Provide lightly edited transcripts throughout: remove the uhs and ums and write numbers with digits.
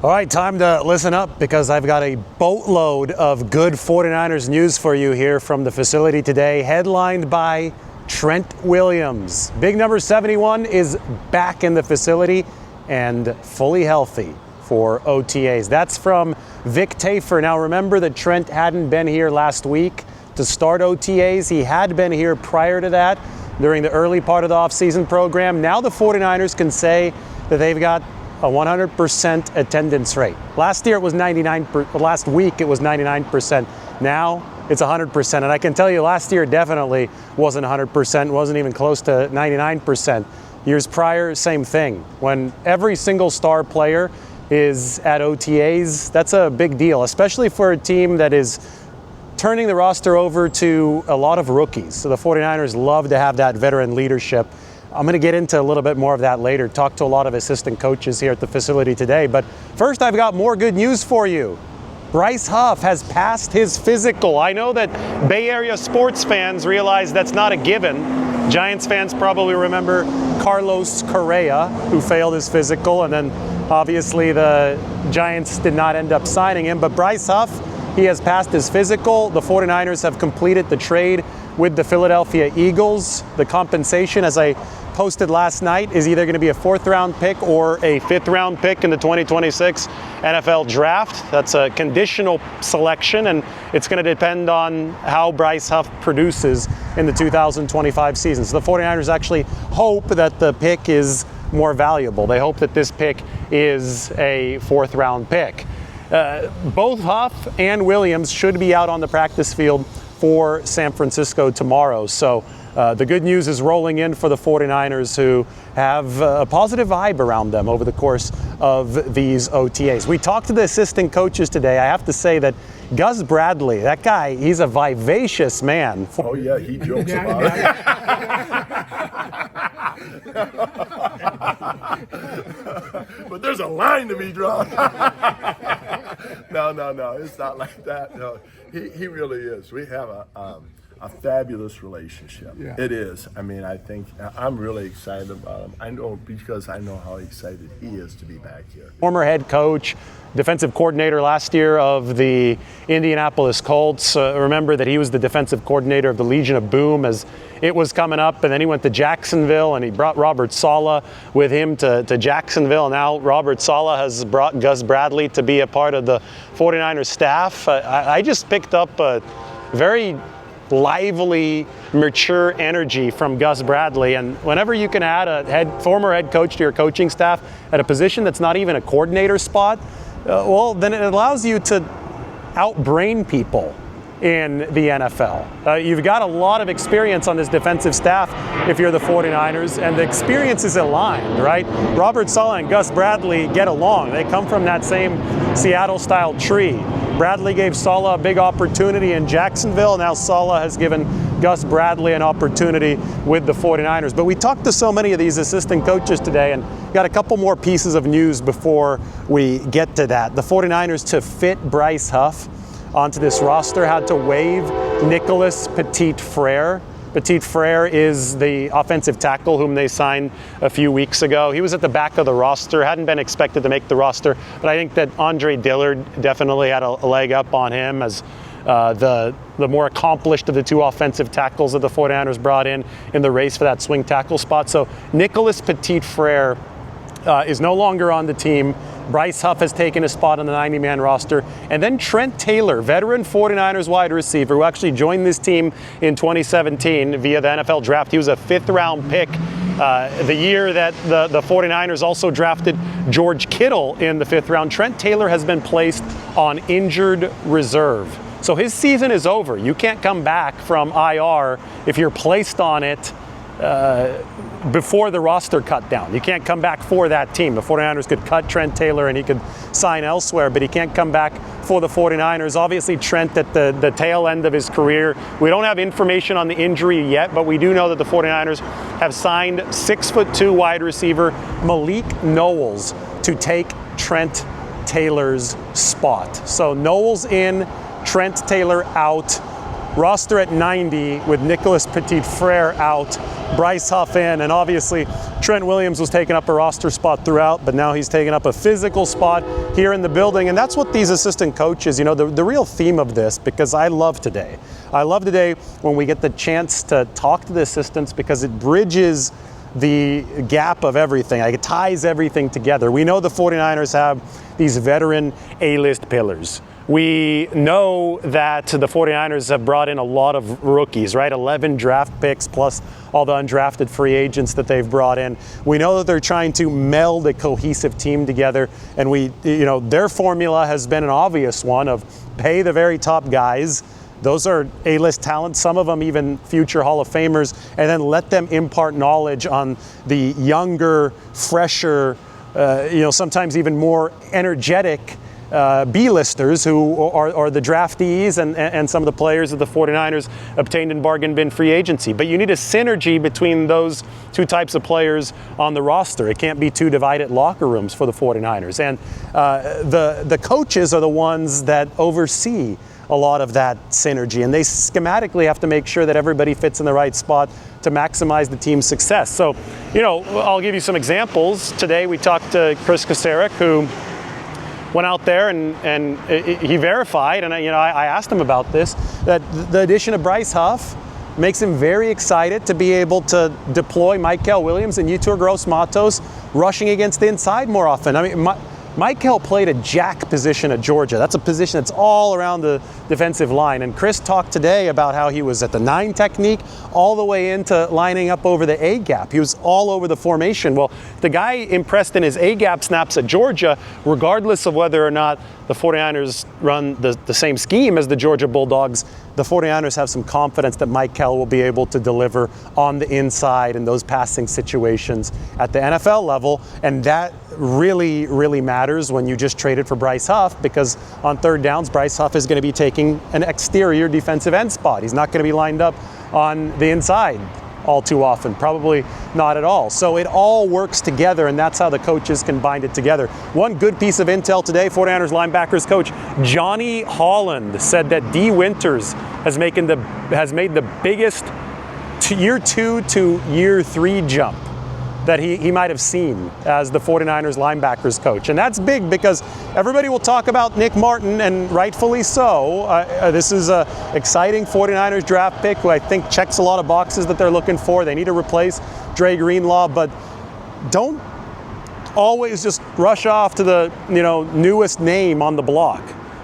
All right, time to listen up because I've got a boatload of good 49ers news for you here from the facility today, headlined by Trent Williams. Big number 71 is back in the facility and fully healthy for OTAs. That's from Vic Tafer. Now remember that Trent hadn't been here last week to start OTAs. He had been here prior to that during the early part of the offseason program. Now the 49ers can say that they've got a 100% attendance rate. Last year it was 99%, last week it was 99%. Now it's 100%. And I can tell you last year definitely wasn't 100%, wasn't even close to 99%. Years prior, same thing. When every single star player is at OTAs, that's a big deal, especially for a team that is turning the roster over to a lot of rookies. So the 49ers love to have that veteran leadership. I'm going to get into a little bit more of that later, talk to a lot of assistant coaches here at the facility today. But first, I've got more good news for you. Bryce Huff has passed his physical. I know that Bay Area sports fans realize that's not a given. Giants fans probably remember Carlos Correa, who failed his physical, and then obviously the Giants did not end up signing him. But Bryce Huff, he has passed his physical. The 49ers have completed the trade with the Philadelphia Eagles. The compensation, as I posted last night, is either going to be a 4th-round pick or a 5th-round pick in the 2026 NFL Draft. That's a conditional selection, and it's going to depend on how Bryce Huff produces in the 2025 season. So the 49ers actually hope that the pick is more valuable. They hope that this pick is a 4th-round pick. Both Huff and Williams should be out on the practice field for San Francisco tomorrow. So the good news is rolling in for the 49ers, who have a positive vibe around them over the course of these OTAs. We talked to the assistant coaches today. I have to say that Gus Bradley, that guy, he's a vivacious man. Oh yeah, he jokes about it. But there's a line to be drawn. No, it's not like that. No, he really is. We have a fabulous relationship. Yeah. It is. I mean, I think I'm really excited about him. I know because I know how excited he is to be back here. Former head coach, defensive coordinator last year of the Indianapolis Colts. Remember that he was the defensive coordinator of the Legion of Boom as it was coming up, and then he went to Jacksonville and he brought Robert Saleh with him to Jacksonville. And now Robert Saleh has brought Gus Bradley to be a part of the 49ers staff. I just picked up a very lively, mature energy from Gus Bradley, and whenever you can add a former head coach to your coaching staff at a position that's not even a coordinator spot, well, then it allows you to outbrain people in the NFL. You've got a lot of experience on this defensive staff if you're the 49ers, and the experience is aligned, right? Robert Saleh and Gus Bradley get along. They come from that same Seattle-style tree. Bradley gave Saleh a big opportunity in Jacksonville. Now Saleh has given Gus Bradley an opportunity with the 49ers. But we talked to so many of these assistant coaches today and got a couple more pieces of news before we get to that. The 49ers, to fit Bryce Huff onto this roster, had to waive Nicholas Petit-Frere. Petit-Frere is the offensive tackle whom they signed a few weeks ago. He was at the back of the roster, hadn't been expected to make the roster, but I think that Andre Dillard definitely had a leg up on him as the more accomplished of the two offensive tackles that the 49ers brought in the race for that swing tackle spot. So Nicholas Petit-Frere is no longer on the team. Bryce Huff has taken a spot on the 90-man roster. And then Trent Taylor, veteran 49ers wide receiver, who actually joined this team in 2017 via the NFL Draft. He was a 5th-round pick the year that the 49ers also drafted George Kittle in the 5th round. Trent Taylor has been placed on injured reserve. So his season is over. You can't come back from IR if you're placed on it before the roster cut down. You can't come back for that team. The 49ers could cut Trent Taylor and he could sign elsewhere, but he can't come back for the 49ers. Obviously, Trent at the tail end of his career. We don't have information on the injury yet, but we do know that the 49ers have signed 6'2" wide receiver Malik Knowles to take Trent Taylor's spot. So Knowles in, Trent Taylor out. roster at 90 with Nicholas Petit-Frere out, Bryce Huff in, and obviously Trent Williams was taking up a roster spot throughout, but now he's taking up a physical spot here in the building, and that's what these assistant coaches, the real theme of this, because I love today when we get the chance to talk to the assistants, because it bridges the gap of everything. It ties everything together. We know the 49ers have these veteran A-list pillars. We know that the 49ers have brought in a lot of rookies, right? 11 draft picks plus all the undrafted free agents that they've brought in. We know that they're trying to meld a cohesive team together, and their formula has been an obvious one of pay the very top guys. Those are A-list talents, some of them even future Hall of Famers, and then let them impart knowledge on the younger, fresher, sometimes even more energetic B-listers who are the draftees and some of the players that the 49ers obtained in bargain bin free agency. But you need a synergy between those two types of players on the roster. It can't be two divided locker rooms for the 49ers. And the coaches are the ones that oversee a lot of that synergy, and they schematically have to make sure that everybody fits in the right spot to maximize the team's success. So, I'll give you some examples. Today we talked to Chris Kasarik, who went out there and he verified, and I asked him about this, that the addition of Bryce Huff makes him very excited to be able to deploy Michael Williams and Yetur Gross-Matos rushing against the inside more often. Michael played a jack position at Georgia. That's a position that's all around the defensive line. And Chris talked today about how he was at the 9 technique all the way into lining up over the A-gap. He was all over the formation. Well, the guy impressed in his A-gap snaps at Georgia, regardless of whether or not the 49ers run the same scheme as the Georgia Bulldogs. The 49ers have some confidence that Michael will be able to deliver on the inside in those passing situations at the NFL level. And that really, really matters when you just traded for Bryce Huff, because on third downs, Bryce Huff is going to be taking an exterior defensive end spot. He's not going to be lined up on the inside all too often, probably not at all. So it all works together, and that's how the coaches can bind it together. One good piece of intel today, 49ers linebackers coach Johnny Holland said that D. Winters has made the biggest year 2 to year 3 jump that he might have seen as the 49ers linebackers coach. And that's big because everybody will talk about Nick Martin, and rightfully so. This is an exciting 49ers draft pick who I think checks a lot of boxes that they're looking for. They need to replace Dre Greenlaw, but don't always just rush off to the newest name on the block.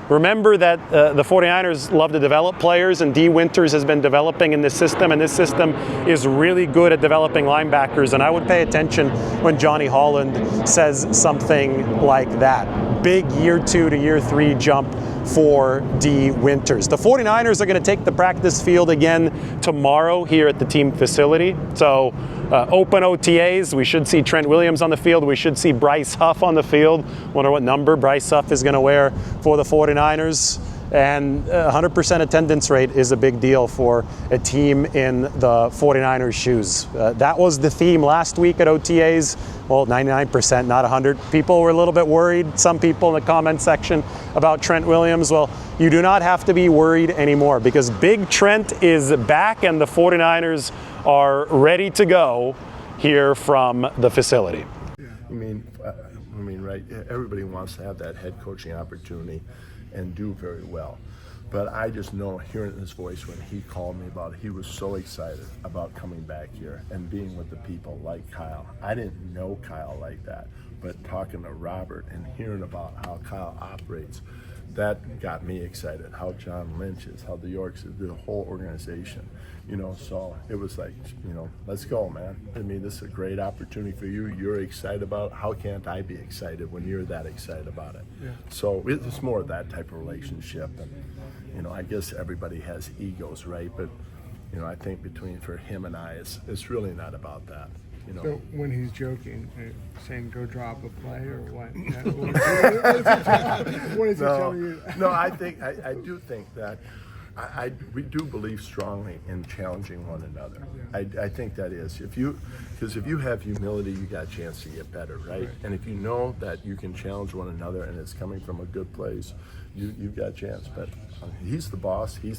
Remember that the 49ers love to develop players, and D. Winters has been developing in this system, and this system is really good at developing linebackers, and I would pay attention when Johnny Holland says something like that. Big year 2 to year 3 jump for D. Winters. The 49ers are going to take the practice field again tomorrow here at the team facility. So open OTAs, we should see Trent Williams on the field. We should see Bryce Huff on the field. Wonder what number Bryce Huff is going to wear for the 49ers. And 100% attendance rate is a big deal for a team in the 49ers shoes. That was the theme last week at OTAs. Well, 99%, not 100. People were a little bit worried, some people in the comment section, about Trent Williams. Well, you do not have to be worried anymore, because Big Trent is back and the 49ers are ready to go here from the facility. I mean, right, everybody wants to have that head coaching opportunity and do very well. But I just know, hearing his voice when he called me about it, he was so excited about coming back here and being with the people like Kyle. I didn't know Kyle like that, but talking to Robert and hearing about how Kyle operates, that got me excited. How John Lynch is, how the Yorks, the whole organization, so it was like, let's go, man. I mean, this is a great opportunity for you. You're excited about it. How can't I be excited when you're that excited about it? Yeah. So it's more of that type of relationship. And, I guess everybody has egos, right? But, I think for him and I, it's really not about that. So when he's joking, saying go drop a play or what? What is he telling you? No, I do think that we do believe strongly in challenging one another. Yeah. I think that is. Because if you have humility, you got a chance to get better, right? And if you know that you can challenge one another and it's coming from a good place, you've got a chance. But he's the boss. He's